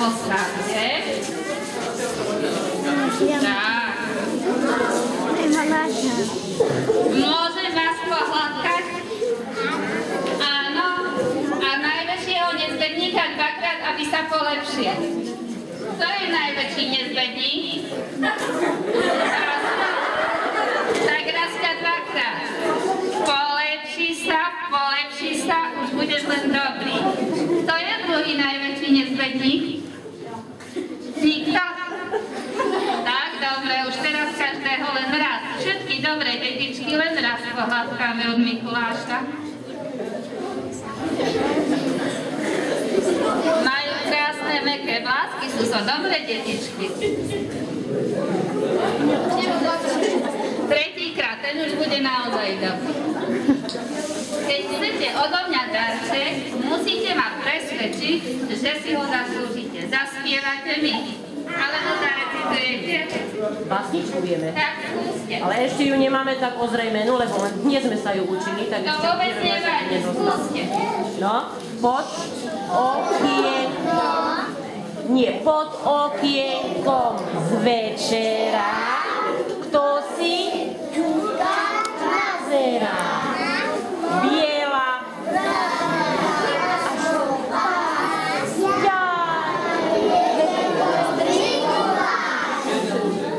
postavte. Tak. Môžem vás pohľadkať? Áno. A najväčšieho nezbedníka dvakrát, aby sa polepšil. Kto je najväčší nezbedník? Tak raz ťa dvakrát. Polepší sa, už budeš len dobrý. Kto je druhý najväčší nezbedník? Nikto? Tak, dobre, už teraz každého len raz. Všetky dobré detičky len raz pohľadkáme od Mikuláša. Majú krásne, mäkké vlásky, sú to dobré detičky. Tretíkrát, ten už bude naozaj dobrý. Keď chcete odo mňa darček, musíte ma presvedčiť, že si ho zaslúžite. Zaspievate mi, alebo zarecitujete. Básničku vieme. Tak skúste. Ale ešte ju nemáme tak ozrejmenú, lebo nie sme sa ju učili, tak to ešte vôbec nevadí, skúste. No, pod okienkom. Nie, pod okienkom z večera. Kto si ťuka nazerá? Biela.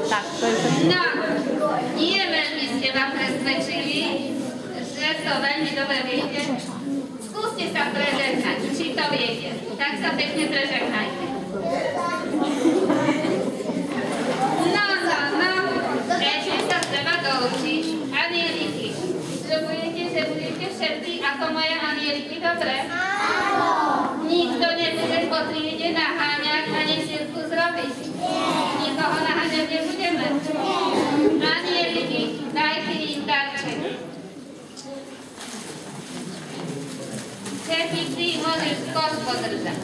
Tak, to je všetko. No, nie veľmi ste ma presvedčili, že to veľmi dobre viete. Skúste sa prežehnať, či to viete. Tak sa pekne prežehnajte. No, ešte sa treba doučiť. Anieliky. Sľubujete, že budete všetci ako moje anieliky, dobre? Áno. Nikto nebude po triede naháňať ani cirkus robiť. Nikoho naháňať nebudeme. Anieliky, dajte im darček. Všetky ty môžeš skôr podržať.